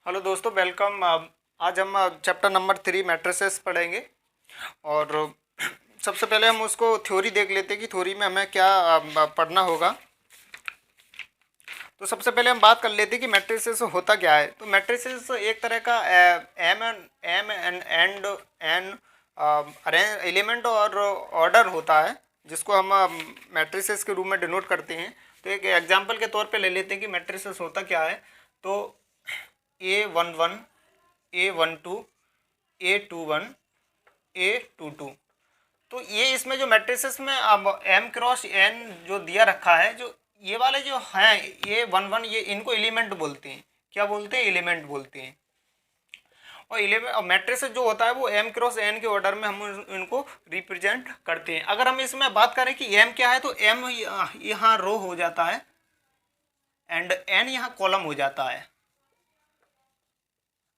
Hello दोस्तों, welcome. आज हम चैप्टर नंबर 3 मैट्रिसेस पढ़ेंगे। और सबसे पहले हम उसको थ्योरी देख लेते हैं कि थ्योरी में हमें क्या पढ़ना होगा। तो सबसे पहले हम बात कर लेते हैं कि मैट्रिसेस होता क्या है। तो मैट्रिसेस एक तरह का एम एंड एलिमेंट और ऑर्डर होता है, जिसको हम मैट्रिसेस के रूप में डिनोट करते हैं। तो एक एग्जांपल के तौर पे ले लेते हैं कि मैट्रिसेस होता क्या है। तो A11, A12, A21, A22। तो ये इसमें जो मैट्रिसेस में अब M क्रॉस N जो दिया रखा है, जो ये वाले जो हैं A11, ये इनको एलिमेंट बोलते हैं। क्या बोलते हैं? एलिमेंट बोलते हैं। और इलेवन मैट्रिसेस जो होता है वो M क्रॉस N के ऑर्डर में हम इनको रिप्रेजेंट करते हैं। अगर हम इसमें बात करें कि M क्या है, तो M यहाँ रो हो जाता है एंड N यहाँ कॉलम हो जाता है।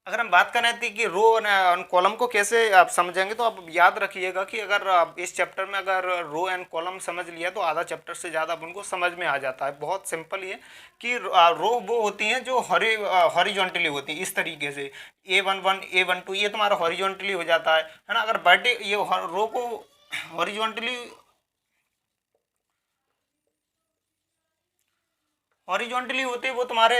अगर हम बात करें थी कि रो और कॉलम को कैसे आप समझेंगे, तो आप याद रखिएगा कि अगर आप इस चैप्टर में अगर रो एंड कॉलम समझ लिया तो आधा चैप्टर से ज़्यादा उनको समझ में आ जाता है। बहुत सिंपल ये कि रो वो होती हैं जो हॉरिजॉन्टली होती है, इस तरीके से A11, A12 ये तुम्हारा हॉरिजॉन्टली हो जाता है ना। अगर ये रो को हॉरिजॉन्टली होते हैं वो तुम्हारे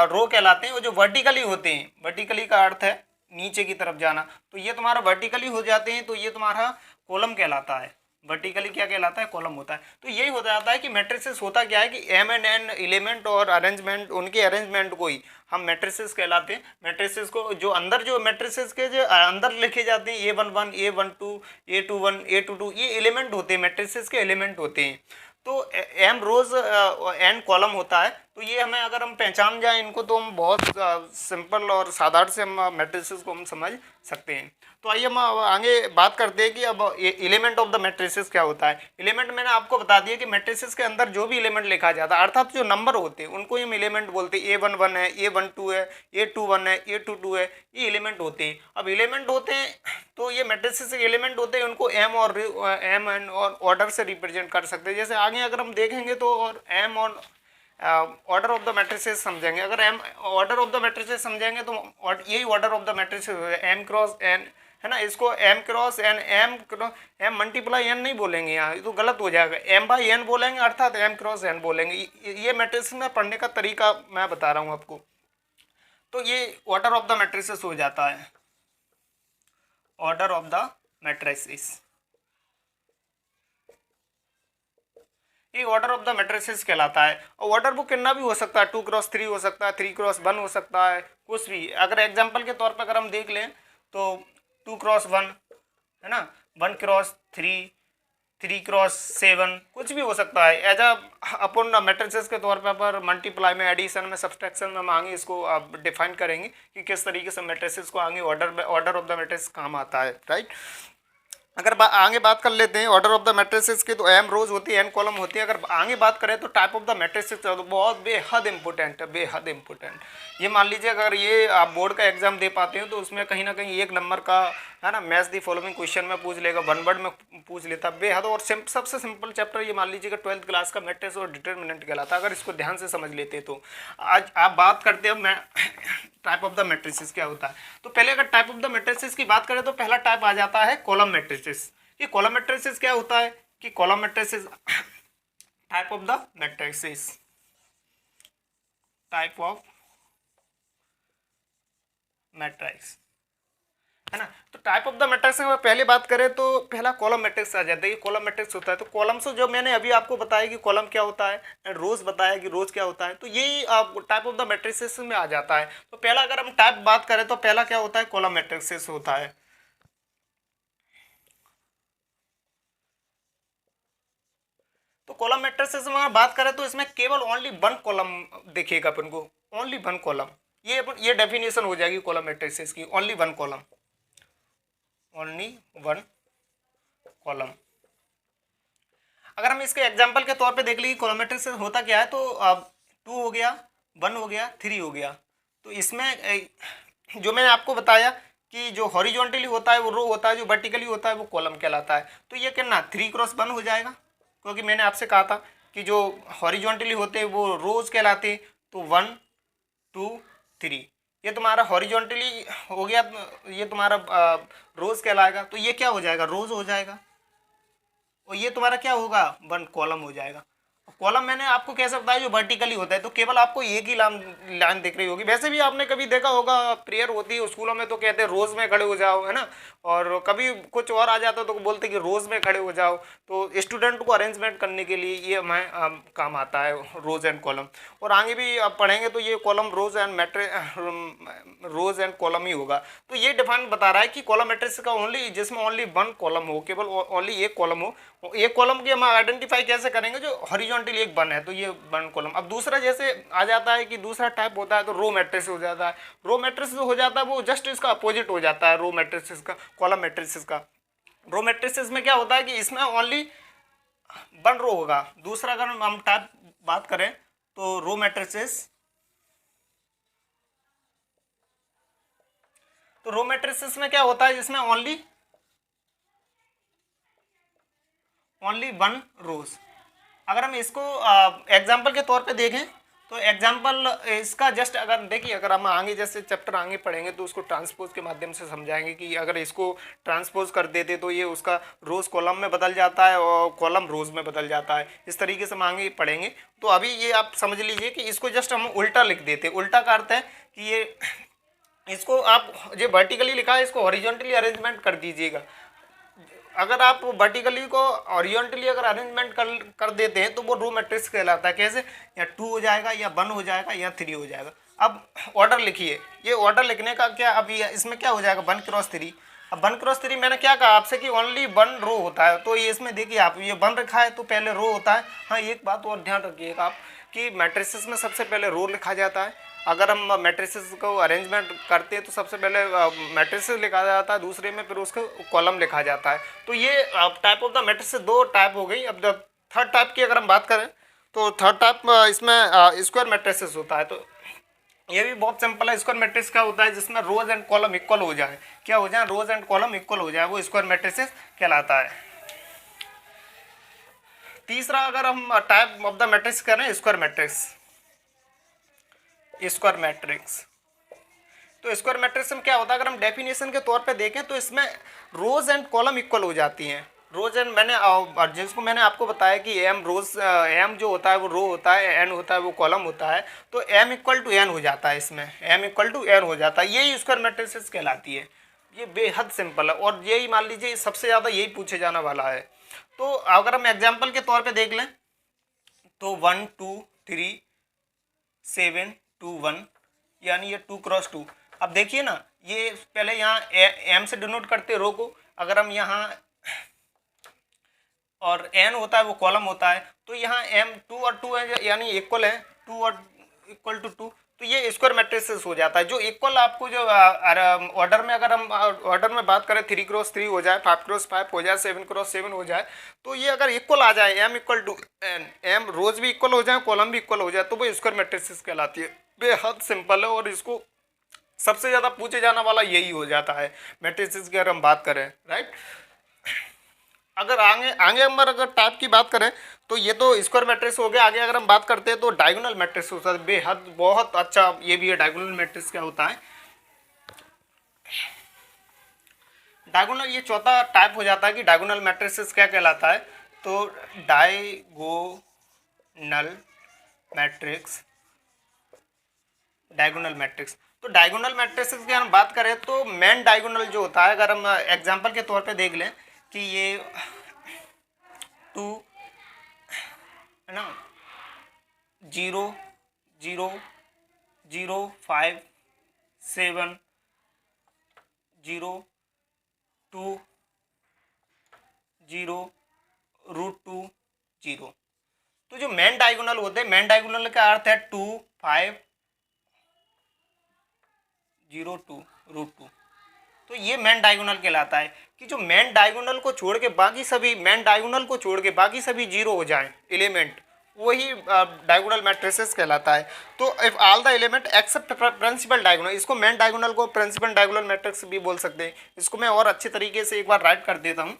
रो कहलाते हैं। और जो वर्टिकली होते हैं, वर्टिकली का अर्थ है नीचे की तरफ जाना, तो ये तुम्हारा वर्टिकली हो जाते हैं, तो ये तुम्हारा कॉलम कहलाता है। वर्टिकली क्या कहलाता है? कॉलम होता है। तो यही हो जाता है कि मैट्रिसेस होता क्या है कि M एंड N एलिमेंट और अरेंजमेंट, उनके अरेंजमेंट को ही हम मैट्रिसेस कहलाते हैं। मैट्रिसेस को जो अंदर जो मैट्रिसेस के जो अंदर लिखे जाते हैं A11, A12, A21, A22, ये एलिमेंट होते हैं, मैट्रिसेस के एलिमेंट होते हैं। तो M रोज N कॉलम होता है। तो ये हमें अगर हम पहचान जाए इनको, तो हम बहुत सिंपल और साधारण से हम मैट्रिसेस को हम समझ सकते हैं। तो आइए हम आगे बात करते हैं कि अब एलिमेंट ऑफ द मैट्रिसेस क्या होता है। एलिमेंट मैंने आपको बता दिया कि मैट्रिसेस के अंदर जो भी एलिमेंट लिखा जाता है, अर्थात जो नंबर होते हैं उनको हम एलिमेंट बोलते हैं। A11 है, A12 है, A21 है, A22 है, ये एलिमेंट होते हैं। अब एलिमेंट होते हैं तो ये मैट्रिसेस के एलिमेंट होते हैं, उनको M एंड और ऑर्डर से रिप्रेजेंट कर सकते हैं। जैसे आगे अगर हम देखेंगे तो और M और ऑर्डर ऑफ द मैट्रिसेस समझेंगे। अगर M order of the matrices समझेंगे तो यही order of the matrices M cross N है ना। इसको M cross N, M multiply N नहीं बोलेंगे, यहाँ ये तो गलत हो जाएगा। M बाई N बोलेंगे, अर्थात M क्रॉस N बोलेंगे। ये मैट्रिसेस में पढ़ने का तरीका मैं बता रहा हूँ आपको। तो ये ऑर्डर ऑफ द मैट्रिसेस हो जाता है, ऑर्डर ऑफ द मैट्रिसेस। ये ऑर्डर ऑफ द मैट्रिसेस कहलाता है। और ऑर्डर वो कितना भी हो सकता है, 2x3 हो सकता है, 3x1 हो सकता है, कुछ भी। अगर एग्जांपल के तौर पर अगर हम देख लें तो 2x1 है ना, 1x3, 3x7, कुछ भी हो सकता है। एज अपन मैट्रिसेस के तौर पर मल्टीप्लाई में, एडिशन में, सब्सट्रैक्शन में हम आगे इसको आप डिफाइन करेंगे कि किस तरीके से मैट्रिसेस को आगे ऑर्डर ऑफ द मैट्रिक्स काम आता है, राइट। अगर आगे बात कर लेते हैं ऑर्डर ऑफ द मैट्रिसेस की, तो M रोज होती है, N कॉलम होती है। अगर आगे बात करें तो टाइप ऑफ द मैट्रिसेस तो बहुत बेहद इंपॉर्टेंट है, बेहद इंपॉर्टेंट। ये मान लीजिए अगर ये आप बोर्ड का एग्जाम दे पाते हो तो उसमें कहीं ना कहीं 1 नंबर का है ना मैच दी फॉलोइंग क्वेश्चन में पूछ लेगा, 1 वर्ड में पूछ लेता बेहद। और सबसे सिंपल चैप्टर ये मान लीजिए कि 12th क्लास का मैट्रिक्स और डिटर्मिनेंट कहलाता है, अगर इसको ध्यान से समझ लेते तो। आज आप बात करते हो मैं टाइप ऑफ द मैट्रिसेस क्या होता है। तो पहले अगर टाइप ऑफ द मैट्रिसेस की बात करें तो पहला टाइप आ जाता है कॉलम मैट्रिसेस। ये कॉलम मैट्रिसेस क्या होता है कि column matrices type of the matrices, type of matrix है ना। तो टाइप ऑफ द मैट्रिक्स में पहले बात करें तो पहला कॉलम मैट्रिक्स आ जाता है। ये कॉलम मैट्रिक्स होता है। तो कॉलम से जो मैंने अभी आपको बताया कि कॉलम क्या होता है, रोज बताया कि रोज क्या होता है, तो यही टाइप ऑफ द मैट्रिक्स में आ जाता है। तो पहला अगर हम टाइप बात करें तो पहला क्या होता है, कॉलम मैट्रिक्स होता है। तो कॉलम मैट्रिसेस में बात करें तो इसमें केवल ओनली 1 कॉलम देखिएगा अपन को, ओनली 1 कॉलम। ये डेफिनेशन हो जाएगी कॉलम मैट्रिसेस की, ओनली 1 कॉलम, ओनली 1 कॉलम। अगर हम इसके एग्जांपल के तौर पे देख लीजिए कॉलम मैट्रिक्स होता क्या है, तो 2 हो गया, 1 हो गया, 3 हो गया। तो इसमें जो मैंने आपको बताया कि जो हॉरिजॉन्टली होता है वो रो होता है, जो वर्टिकली होता है वो कॉलम कहलाता है। तो ये कितना 3x1 हो जाएगा, क्योंकि मैंने आपसे कहा था कि जो हॉरिजॉन्टली होते हैं वो रोज कहलाते हैं। तो 1, 2, 3 ये तुम्हारा हॉरिजॉन्टली हो गया, ये तुम्हारा रोज कहलाएगा, तो ये क्या हो जाएगा, रोज हो जाएगा। और ये तुम्हारा क्या होगा, वन कॉलम हो जाएगा। कॉलम मैंने आपको कैसे बताया, जो वर्टिकली होता है, तो केवल आपको एक ही लाइन दिख रही होगी। वैसे भी आपने कभी देखा होगा, प्रेयर होती है स्कूलों में तो कहते हैं रोज में खड़े हो जाओ, है ना, और कभी कुछ और आ जाता है तो बोलते कि रोज में खड़े हो जाओ। तो स्टूडेंट को अरेंजमेंट करने के लिए ये हमें काम आता है, रोज एंड कॉलम। और आगे भी आप पढ़ेंगे तो ये कॉलम रोज एंड कॉलम ही होगा। तो ये डिफाइन बता रहा है कि कॉलम मैट्रिक्स का ओनली, जिसमें ओनली वन कॉलम हो, केवल ओनली एक कॉलम हो। एक कॉलम की हम आइडेंटिफाई कैसे करेंगे, जो हॉरिजॉन्टली एक वन है, तो ये वन कॉलम। अब दूसरा जैसे आ जाता है कि दूसरा टाइप होता है तो रो मैट्रिक्स हो जाता है। रो मैट्रिक्स जो हो जाता है वो जस्ट इसका अपोजिट हो जाता है रो मैट्रिक्स का, कॉलम मैट्रिक्स का। रो मैट्रिक्स में क्या होता है कि इसमें ओनली वन रो होगा। दूसरा अगर हम टाइप बात करें तो रो मैट्रिक्स, तो रो मैट्रिक्स में क्या होता है, जिसमें ओनली वन रोज। अगर हम इसको एग्जाम्पल के तौर पे देखें तो एग्जाम्पल इसका जस्ट अगर देखिए, अगर हम आगे जैसे चैप्टर आगे पढ़ेंगे तो उसको ट्रांसपोज के माध्यम से समझाएंगे कि अगर इसको ट्रांसपोज कर देते तो ये उसका रोज कॉलम में बदल जाता है और कॉलम रोज में बदल जाता है। इस तरीके से हम आगे पढ़ेंगे। तो अभी ये आप समझ लीजिए कि इसको जस्ट हम उल्टा लिख देते। उल्टा का अर्थ है कि ये, इसको आप जो वर्टिकली लिखा है इसको हॉरिजॉन्टली अरेंजमेंट कर दीजिएगा। अगर आप वर्टिकली को हॉरिजॉन्टली अगर अरेंजमेंट कर देते हैं तो वो रो मैट्रिक्स कहलाता है। कैसे, या 2 हो जाएगा, या 1 हो जाएगा, या 3 हो जाएगा। अब ऑर्डर लिखिए, ये ऑर्डर लिखने का क्या, अब ये इसमें क्या हो जाएगा, 1 क्रॉस 3। अब 1 क्रॉस 3 मैंने क्या कहा आपसे कि ओनली 1 रो होता है, तो ये इसमें देखिए आप ये 1 रखा है तो पहले रो होता है। हाँ, एक बात और ध्यान रखिएगा आप कि मैट्रिसेस में सबसे पहले रो लिखा जाता है। अगर हम मैट्रिसेस को अरेंजमेंट करते हैं तो सबसे पहले मैट्रिसेस लिखा जाता है, दूसरे में फिर उसको कॉलम लिखा जाता है। तो ये type of the matrices 2 type हो गई। अब द थर्ड टाइप की अगर हम बात करें तो थर्ड टाइप इसमें स्क्वायर मैट्रिसेस होता है। तो ये भी बहुत सिंपल है। स्क्वायर मैट्रिक्स क्या होता है, जिसमें रोज एंड कॉलम इक्वल हो जाए, क्या हो जाए, रोज एंड कॉलम इक्वल हो जाए, वो स्क्वायर मैट्रिसेस कहलाता है। तीसरा अगर हम टाइप ऑफ द मैट्रिक्स करें स्क्वायर मैट्रिक्स, स्क्वायर मैट्रिक्स, तो स्क्वायर मैट्रिक्स में क्या होता है, अगर हम डेफिनेशन के तौर पे देखें तो इसमें रोज एंड कॉलम इक्वल हो जाती हैं। रोज एंड जिसको मैंने आपको बताया कि एम रोज, एम जो होता है वो रो होता है, एन होता है वो कॉलम होता है, तो एम इक्वल टू एन हो जाता है, इसमें एम इक्वल टू एन हो जाता है। यही स्क्वायर मैट्रिक्स कहलाती है। ये बेहद सिंपल है और यही मान लीजिए सबसे ज़्यादा यही पूछे जाने वाला है। तो अगर हम एग्जाम्पल के तौर पर देख लें तो 1 2 3 7 2 1, यानी ये 2 क्रॉस 2। अब देखिए ना, ये पहले यहाँ एम से डिनोट करते रो को, अगर हम यहाँ, और एन होता है वो कॉलम होता है, तो यहाँ एम 2 और 2 है यानी इक्वल है, 2 और इक्वल टू 2, तो ये स्क्वायर मैट्रिक्स हो जाता है। जो इक्वल आपको जो ऑर्डर में, अगर हम ऑर्डर में बात करें 3 क्रॉस 3 हो जाए, 5 क्रॉस 5 हो जाए, 7 क्रॉस 7 हो जाए, तो ये अगर इक्वल आ जाए, M equal to N, M रोज भी इक्वल हो जाए, कॉलम भी इक्वल हो जाए, तो वो स्क्वायर मैट्रिक्स कहलाती है। बेहद सिंपल है और इसको सबसे ज़्यादा पूछे जाने वाला यही हो जाता है मैट्रिक्स की अगर हम बात करें, राइट। अगर आगे हम अगर टाइप की बात करें तो ये तो स्क्वायर मैट्रिक्स हो गया। आगे अगर हम बात करते हैं तो डायगोनल मैट्रिक्स होता है। बेहद बहुत अच्छा ये भी है। डायगोनल मैट्रिक्स क्या होता है, डायगोनल ये चौथा टाइप हो जाता है कि डायगोनल मैट्रिक्स क्या कहलाता है। तो डायगोनल मैट्रिक्स, डायगोनल मैट्रिक्स, तो डायगोनल मैट्रिक्स की हम बात करें तो मेन डायगोनल जो होता है, अगर हम एग्जांपल के तौर पे देख लें कि ये 2 है ना, 0 0 0 5 7 0 2 0 √2 0, तो जो मेन डायगोनल होते हैं, मेन डायगोनल का अर्थ है 2 5 0 2 √2, तो ये मेन डायगोनल कहलाता है। कि जो मेन डायगोनल को छोड़ के बाकी सभी, मेन डायगोनल को छोड़ के बाकी सभी 0 हो जाएं एलिमेंट, वही डायगोनल मैट्रिसेस कहलाता है। तो if all the element except principal diagonal, इसको मेन डायगोनल को प्रिंसिपल डायगोनल मैट्रिक्स भी बोल सकते हैं। इसको मैं और अच्छे तरीके से एक बार राइट कर देता हूँ।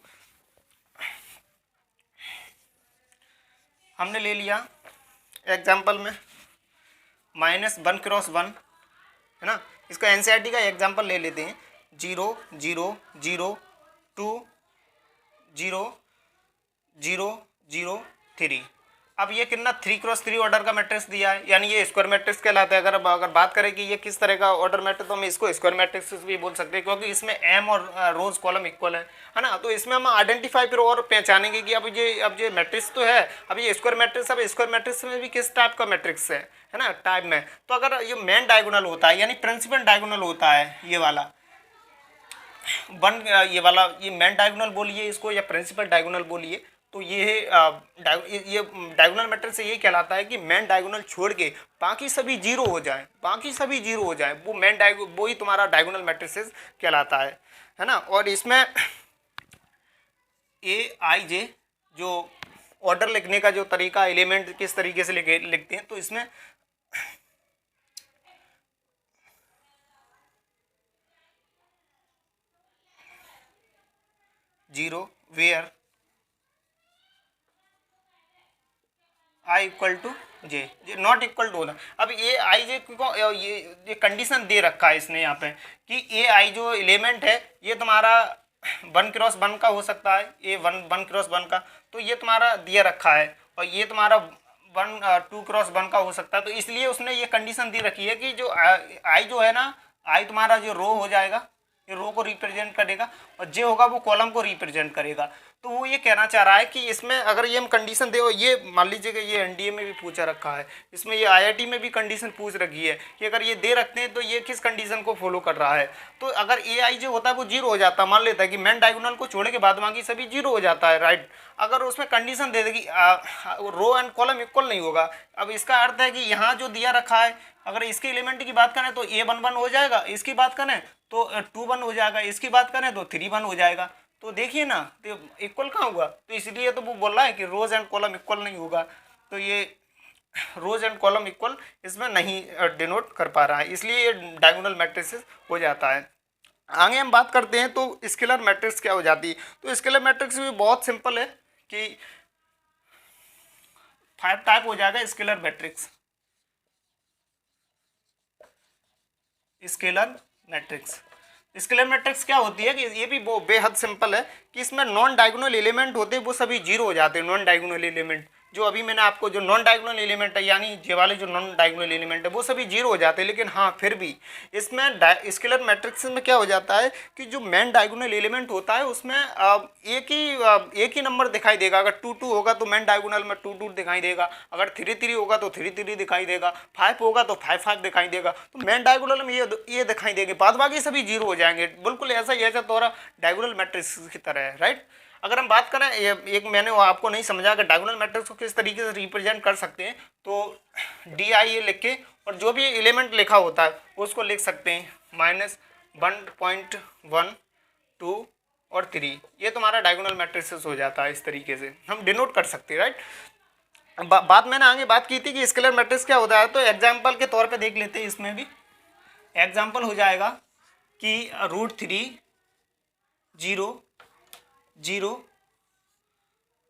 हमने ले लिया एग्जाम्पल में -1 क्रॉस 1 है ना, इसका एनसीईआरटी का एग्जांपल ले लेते हैं, 0 0 0 2 0 0 0 3। अब ये कितना 3x3 ऑर्डर का मैट्रिक्स दिया है, यानी ये स्क्वायर मैट्रिक्स कहलाता है। अगर बात करें कि ये किस तरह का ऑर्डर मैट्रिक्स, तो हम इसको स्क्वायर मैट्रिक्स भी बोल सकते हैं, क्योंकि इसमें एम और रोज कॉलम इक्वल है ना। तो इसमें हम आइडेंटिफाई फिर और पहचानेंगे कि अब ये मैट्रिक्स तो है, अब ये स्क्वायर मैट्रिक्स, अब स्क्वायर मैट्रिक्स में भी किस टाइप का मैट्रिक्स है ना, टाइप में। तो अगर ये मेन डायगोनल होता है, यानी प्रिंसिपल डायगोनल होता है, ये वाला ये मेन डायगोनल बोलिए इसको या प्रिंसिपल डायगोनल बोलिए, तो ये डायगोनल मैट्रिक्स से ये कहलाता है कि मेन डायगोनल छोड़ के बाकी सभी जीरो हो जाए, वो वो ही तुम्हारा डायगोनल मैट्रिक्स कहलाता है ना। और इसमें AIJ जो ऑर्डर लिखने का जो तरीका, एलिमेंट किस तरीके से लिखते हैं, तो इसमें 0 where I equal to J not equal to होना। अब ये आई जे को ये कंडीशन दे रखा है इसने यहाँ पे कि ए आई जो एलिमेंट है ये तुम्हारा 1x1 का हो सकता है, ये 1x1 का, तो ये तुम्हारा दिया रखा है, और ये तुम्हारा 2x1 का हो सकता है। तो इसलिए उसने ये कंडीशन दी रखी है कि जो आई जो है ना, आई तुम्हारा जो रो हो जाएगा, ये रो को रिप्रेजेंट करेगा, और जे होगा वो कॉलम को रिप्रेजेंट करेगा। तो वो ये कहना चाह रहा है कि इसमें अगर ये हम कंडीशन दे, ये मान लीजिए कि ये एनडीए में भी पूछा रखा है, इसमें ये आईआईटी में भी कंडीशन पूछ रखी है कि अगर ये दे रखते हैं तो ये किस कंडीशन को फॉलो कर रहा है। तो अगर ए आई जो होता है वो जीरो हो जाता है, मान लेता है कि मेन डायगोनल को छोड़े के बाद बाकी सभी जीरो हो जाता है, राइट। अगर उसमें कंडीशन दे देगी रो एंड कॉलम इक्वल नहीं होगा, अब इसका अर्थ है कि यहाँ जो दिया रखा है, अगर इसके एलिमेंट की बात करें तो A1 हो जाएगा, इसकी बात करें तो 2 हो जाएगा, इसकी बात करें तो 3 हो जाएगा। तो देखिए ना, तो इक्वल कहाँ हुआ, तो इसलिए तो वो बोल रहा है कि रोज एंड कॉलम इक्वल नहीं होगा, तो ये रोज एंड कॉलम इक्वल इसमें नहीं डिनोट कर पा रहा है, इसलिए ये डायगोनल मैट्रिक्स हो जाता है। आगे हम बात करते हैं तो स्केलर मैट्रिक्स क्या हो जाती है। तो स्केलर मैट्रिक्स भी बहुत सिंपल है कि 5 टाइप हो जाएगा स्केलर मैट्रिक्स। स्केलर मैट्रिक्स क्या होती है कि ये भी वो बेहद सिंपल है कि इसमें नॉन डायगोनल एलिमेंट होते हैं वो सभी जीरो हो जाते हैं। नॉन डायगोनल एलिमेंट जो अभी मैंने आपको जो नॉन डायगोनल एलिमेंट है, यानी ये वाले जो नॉन डायगोनल एलिमेंट है वो सभी जीरो हो जाते हैं। लेकिन हाँ, फिर भी इसमें स्केलर मैट्रिक्स में क्या हो जाता है कि जो मेन डायगोनल एलिमेंट होता है उसमें एक ही नंबर दिखाई देगा। अगर 2 होगा तो मेन डायगोनल में 2 दिखाई देगा, अगर 3 होगा तो 3 दिखाई देगा, 5 होगा तो 5 दिखाई देगा। तो मेन डायगोनल में ये दिखाई देंगे, बाद बाकी सभी जीरो हो जाएंगे। बिल्कुल ऐसा ही ऐसा तोरा डायगोनल मैट्रिक्स की तरह है, राइट। अगर हम बात करें, एक मैंने आपको नहीं समझा कि डायगोनल मैट्रिक्स को किस तरीके से रिप्रेजेंट कर सकते हैं, तो DI लिख के और जो भी एलिमेंट लिखा होता है उसको लिख सकते हैं -1.1 2 और 3। ये तुम्हारा डायगोनल मैट्रिक्स हो जाता है, इस तरीके से हम डिनोट कर सकते हैं, राइट। बात मैंने आगे बात की थी कि स्केलर मैट्रिक्स क्या होता है, तो एग्जाम्पल के तौर पे देख लेते हैं। इसमें भी एग्जाम्पल हो जाएगा कि √3 0 0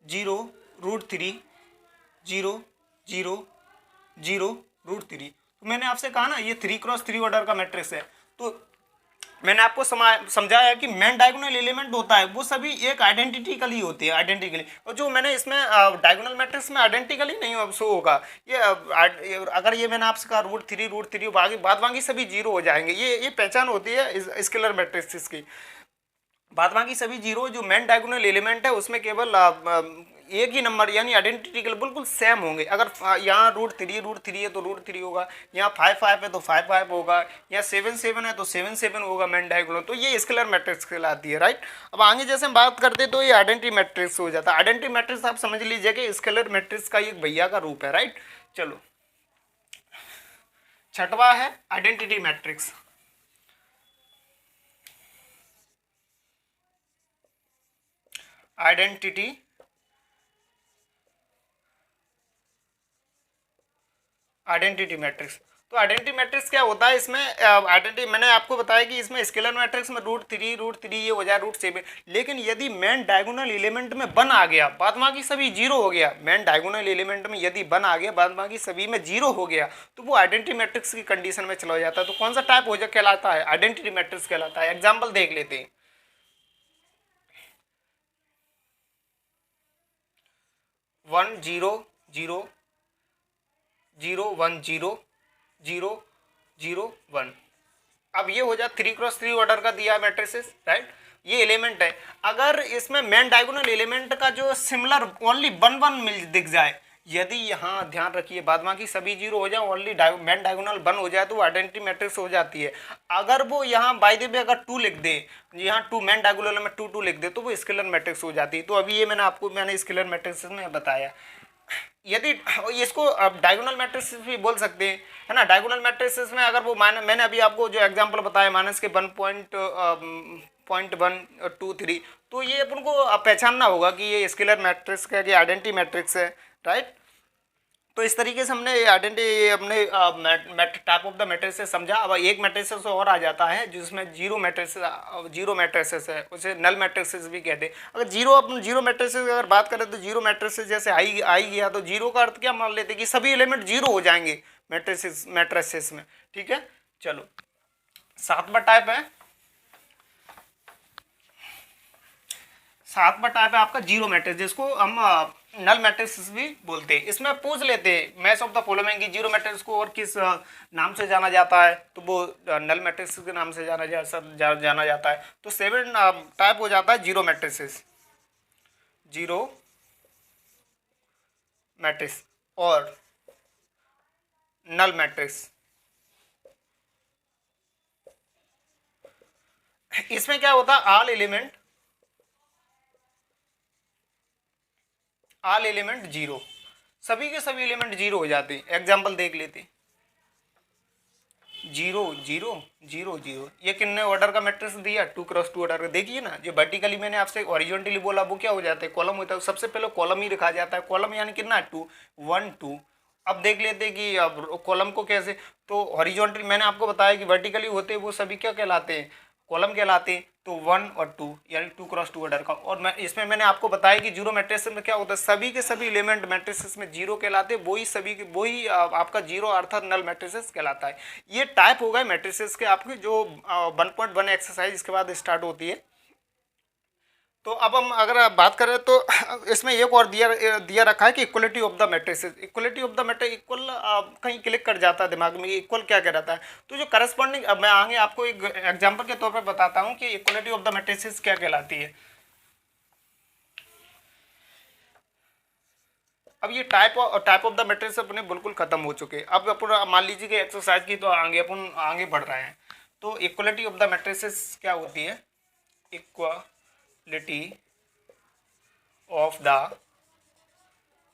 0 √3 0 0 0 √3। तो मैंने आपसे कहा ना ये 3x3 ऑर्डर का मैट्रिक्स है। तो मैंने आपको समझाया कि मेन डायगोनल एलिमेंट होता है वो सभी एक आइडेंटिकली होते हैं, आइडेंटिकली। और जो मैंने इसमें डायगोनल मैट्रिक्स में आइडेंटिकली नहीं शो होगा, ये अगर ये मैंने आपसे कहा √3 बाद बाकी सभी जीरो हो जाएंगे, ये पहचान होती है स्केलर मैट्रिक्स की। बाद बाकी सभी जीरो जो मेन डायगोनल एलिमेंट है उसमें केवल एक ही नंबर यानी आइडेंटिकल बिल्कुल सेम होंगे। अगर यहाँ √3 है तो √3 होगा, यहाँ 5 है तो 5 होगा, यहाँ 7 है तो 7 होगा मेन डायगोनल। तो ये स्केलर मैट्रिक्स कहलाती है, राइट। अब आगे जैसे हम बात करते हैं तो ये आइडेंटिटी मैट्रिक्स हो जाता है। आइडेंटिटी मैट्रिक्स आप समझ लीजिए कि स्केलर मैट्रिक्स का एक भैया का रूप है, राइट। चलो, छठवा है आइडेंटिटी मैट्रिक्स। Identity matrix. तो आइडेंटिटी मैट्रिक्स क्या होता है इसमें, आइडेंटिटी मैंने आपको बताया कि इसमें स्केलर मैट्रिक्स में √3 ये हो जाए √7, लेकिन यदि मेन डायगोनल एलिमेंट में 1 आ गया, बाद बाकी सभी 0 हो गया, मेन डायगोनल एलिमेंट में यदि 1 आ गया, बाद बाकी सभी में 0 हो गया, तो वो आइडेंटिटी मैट्रिक्स की कंडीशन में चला जाता है। तो कौन सा टाइप हो जाए कहलाता है, आइडेंटिटी मैट्रिक्स कहलाता है। एग्जाम्पल देख लेते हैं, 1 0 0 0 1 0 0 0 1। अब ये हो जाए 3x3 ऑर्डर का दिया मैट्रिसेस, राइट। ये एलिमेंट है, अगर इसमें मेन डायगोनल एलिमेंट का जो सिमिलर ओनली 1 1 मिल दिख जाए, यदि यहाँ ध्यान रखिए बाद बाकी सभी 0 हो जाए, ओनली मेन डायगोनल 1 हो जाए, तो वो आइडेंटिटी मैट्रिक्स हो जाती है। अगर वो यहाँ बाय द वे अगर 2 लिख दे, यहाँ 2 मेन डायगोनल में 2 2 लिख दे, तो वो स्केलर मैट्रिक्स हो जाती है। तो अभी ये मैंने स्केलर मैट्रिक्स में बताया। यदि इसको अब डायगोनल मैट्रिक्स भी बोल सकते हैं, है ना। डायगोनल मैट्रिक्स में अगर वो मैंने अभी आपको जो एग्जांपल बताया माइनस के 1.123, तो ये अपन को पहचानना होगा कि ये स्केलर मैट्रिक्स का, ये आइडेंटिटी मैट्रिक्स है, राइट। तो इस तरीके से हमने आइडेंटिटी अपने टाइप ऑफ द मैट्रिसेस समझा। अब एक मैट्रिसेस और आ जाता है जिसमें जीरो मैट्रिसेस है, उसे नल मैट्रिसेस भी कहते हैं। अगर जीरो मैट्रिसेस अगर बात करें तो जीरो मैट्रिसेस जैसे आई गया, तो जीरो का अर्थ क्या मान लेते हैं कि सभी एलिमेंट जीरो हो जाएंगे मैट्रिसेस में, ठीक है। चलो 7वां टाइप है, 7वां टाइप है आपका जीरो मैट्रिक्स, जिसको हम नल मैट्रिक्स भी बोलते हैं। इसमें पूछ लेते हैं मैच ऑफ द फॉलोइंग की जीरो मैट्रिक्स को और किस नाम से जाना जाता है, तो वो नल मैट्रिक्स के नाम से जाना जाता है। तो 7 टाइप हो जाता है जीरो मैट्रिक्स, जीरो मैट्रिक्स और नल मैट्रिक्स। इसमें क्या होता है, ऑल एलिमेंट जीरो, सभी के सभी एलिमेंट जीरो हो जाते हैं। एग्जाम्पल देख लेते हैं, 0 0 0 0, ये कितने ऑर्डर का मैट्रिक्स दिया, 2x2 ऑर्डर का। देखिए ना, जो वर्टिकली मैंने आपसे हॉरिजॉन्टली बोला वो क्या हो जाता है, कॉलम होता है। सबसे पहले कॉलम ही लिखा जाता है, कॉलम यानी कितना 2 1 2। अब देख लेते हैं कि अब कॉलम को कैसे, तो हॉरिजॉन्टली मैंने आपको बताया कि वर्टिकली होते हैं वो सभी क्या कहलाते हैं, कॉलम कहलाते हैं। तो 1 और 2 यानी 2x2 ऑर्डर का। और मैं इसमें मैंने आपको बताया कि जीरो मैट्रिक्स में क्या होता है, सभी के सभी एलिमेंट मैट्रिक्स में जीरो कहलाते हैं, वही आपका जीरो अर्थात नल मैट्रिक्स कहलाता है। ये टाइप हो गए मैट्रिक्स के आपके, जो 1.1 एक्सरसाइज इसके बाद स्टार्ट होती है। तो अब हम अगर बात करें तो इसमें एक और दिया रखा है कि equality of the matrix. Equality of the matrix, equal कहीं क्लिक कर जाता है दिमाग में, इक्वल क्या कहता है। तो जो करस्पॉन्डिंग, अब मैं आगे आपको एक एग्जांपल के तौर पर बताता हूं कि इक्वलिटी ऑफ द मैट्रिक्स क्या कहलाती है। अब ये टाइप ऑफ द मैट्रिक्स अपने बिल्कुल खत्म हो चुके हैं। अब अपन मान लीजिए कि एक्सरसाइज की तो अपन आगे बढ़ रहे हैं। तो इक्वलिटी ऑफ द मैट्रिक्स क्या होती है, इक्वलिटी ऑफ द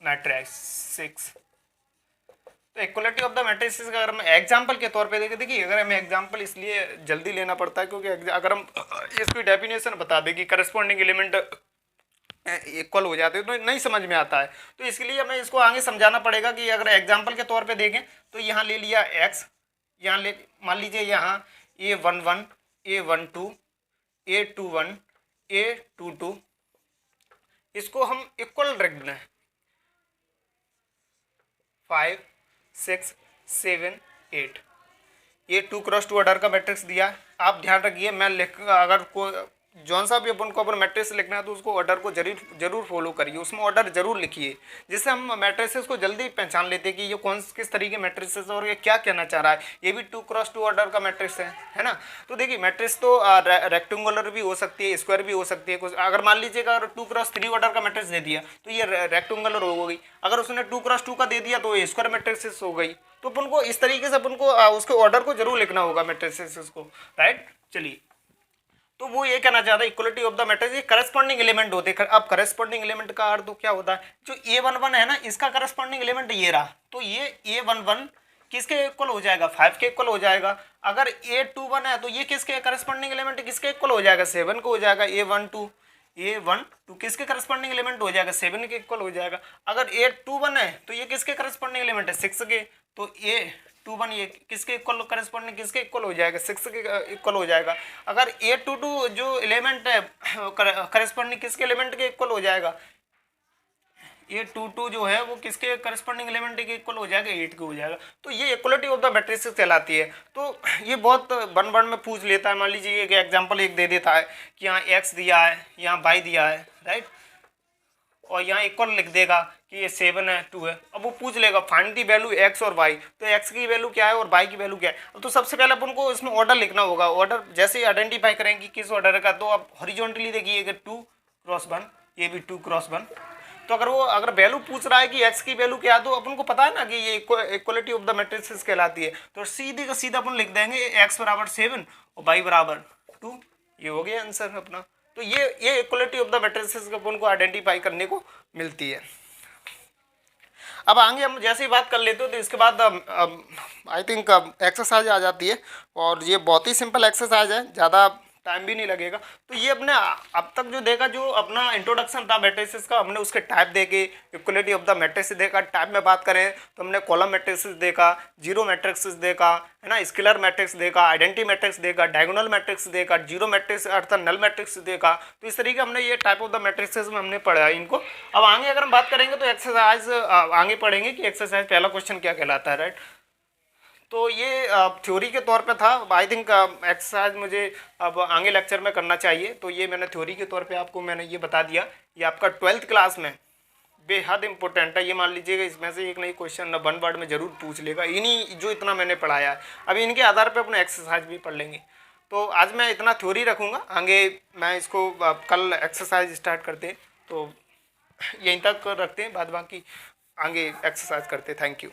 मैट्रिक्स। तो इक्वलिटी ऑफ द मैट्रिक्स का अगर हम एग्जांपल के तौर पे देखें, देखिए अगर हमें एग्जांपल इसलिए जल्दी लेना पड़ता है क्योंकि अगर हम इसकी डेफिनेशन बता दें कि करस्पॉन्डिंग एलिमेंट इक्वल हो जाते हैं तो नहीं समझ में आता है। तो इसके लिए हमें इसको आगे समझाना पड़ेगा कि अगर एग्जांपल के तौर पे देखें तो यहाँ ले लिया x, यहाँ ले मान लीजिए यहाँ A11 A12 A21 A22, इसको हम इक्वल रख दें 5 6 7 8। ये 2x2 ऑर्डर का मैट्रिक्स दिया। आप ध्यान रखिए, मैं अगर जौन सा भी अपन को अपन मैट्रिक्स लिखना है तो उसको ऑर्डर को जरूर फॉलो करिए, उसमें ऑर्डर जरूर लिखिए, जिससे हम मैट्रिक्स को जल्दी पहचान लेते हैं कि ये किस तरीके मैट्रिक्स है और ये क्या कहना चाह रहा है। ये भी 2x2 ऑर्डर का मैट्रिक्स है ना। तो देखिए मैट्रिक्स तो रेक्टेंगुलर भी हो सकती है, स्क्वायर भी हो सकती है। कुछ अगर मान लीजिएगा अगर 2x3 ऑर्डर का मैट्रिक्स दे दिया तो ये रेक्टेंगुलर हो गई, अगर उसने 2x2 का दे दिया तो ये स्क्वायर मैट्रिक्स हो गई। तो अपन को इस तरीके से अपन को उसके ऑर्डर को जरूर लिखना होगा मैट्रिक्स को, राइट। चलिए, तो वो ये कहना चाहता है इक्वलिटी ऑफ द मैट्रिक्स, ये करस्पॉन्डिंग एलिमेंट होते हैं। अब करस्पॉन्डिंग एलिमेंट का अर्थ तो क्या होता है, जो A11 है ना, इसका करस्पॉन्डिंग एलिमेंट ये रहा, तो ये A11 किसके इक्वल हो जाएगा, 5 के इक्वल हो जाएगा। अगर A21 है तो ये किसके करस्पॉन्डिंग एलिमेंट किसके इक्वल हो जाएगा, 7 को हो जाएगा। A12 किसके करस्पॉन्डिंग एलिमेंट हो जाएगा, 7 के इक्वल हो जाएगा। अगर A21 है तो ये किसके करस्पॉन्डिंग एलिमेंट है, 6 के। तो A21 ये किसके इक्वल करस्पॉन्डिंग किसके इक्वल हो जाएगा, 6 के इक्वल हो जाएगा। अगर A22 जो एलिमेंट है करस्पॉन्डिंग किसके एलिमेंट के इक्वल हो जाएगा, A22 जो है वो किसके करस्पॉन्डिंग एलिमेंट के इक्वल हो जाएगा, 8 के हो जाएगा। तो ये इक्वलिटी ऑफ द मैट्रिसेस कहलाती है। तो ये बहुत बन में पूछ लेता है। मान लीजिए एक एग्जांपल एक दे देता है कि यहाँ x दिया है, यहाँ y दिया है, राइट, और यहाँ इक्वल लिख देगा कि ये 7 है 2 है। अब वो पूछ लेगा फाइंड दी वैल्यू x और y, तो x की वैल्यू क्या है और y की वैल्यू क्या है। अब तो सबसे पहले अपन को इसमें ऑर्डर लिखना होगा। ऑर्डर जैसे आइडेंटिफाई करेंगे किस ऑर्डर का, तो अब हॉरिजॉन्टली देखिए 2x1, ये भी 2x1। तो अगर वैल्यू पूछ रहा है कि x की वैल्यू क्या है, तो अपन को पता है ना कि ये इक्वलिटी ऑफ द मैट्रिसेस कहलाती है। तो सीधे का सीधा अपन लिख देंगे x बराबर 7 और y बराबर 2, ये हो गया आंसर अपना। तो ये इक्वलिटी ऑफ द मैट्रिसेस अपन को आइडेंटिफाई करने को मिलती है। अब आगे हम जैसे ही बात कर लेते हो तो इसके बाद आई थिंक एक्सरसाइज आ जाती है, और ये बहुत ही सिंपल एक्सरसाइज है, ज़्यादा टाइम भी नहीं लगेगा। तो ये अपने अब तक जो देखा, जो अपना इंट्रोडक्शन था मैट्रिसेस का, हमने उसके टाइप देखे, इक्वलिटी ऑफ द मैट्रिसेस देखा। टाइप में बात करें तो हमने कॉलम मैट्रिसेस देखा, जीरो मैट्रिक्स देखा, है ना, स्केलर मैट्रिक्स देखा, आइडेंटिटी मैट्रिक्स देखा, डायगोनल मैट्रिक्स देखा, जीरो मैट्रिक्स अर्थात नल मैट्रिक्स देखा। तो इस तरीके हमने ये टाइप ऑफ द मैट्रिसेस में हमने पढ़ा इनको। अब आगे अगर हम बात करेंगे तो एक्सरसाइज आगे पढ़ेंगे कि एक्सरसाइज पहला क्वेश्चन क्या कहलाता है, राइट। तो ये थ्योरी के तौर पे था। आई थिंक एक्सरसाइज मुझे अब आगे लेक्चर में करना चाहिए। तो ये मैंने थ्योरी के तौर पे आपको मैंने ये बता दिया। ये आपका 12th क्लास में बेहद इंपॉर्टेंट है। ये मान लीजिएगा इसमें से एक नई क्वेश्चन 1 वर्ड में जरूर पूछ लेगा, इन्हीं जो इतना मैंने पढ़ाया है। अभी इनके आधार पे अपने एक्सरसाइज भी पढ़ लेंगे। तो आज मैं इतना थ्योरी रखूँगा, आगे मैं इसको कल एक्सरसाइज स्टार्ट करते हैं। तो यहीं तक रखते हैं, बाद बाकी आगे एक्सरसाइज करते हैं। Thank you.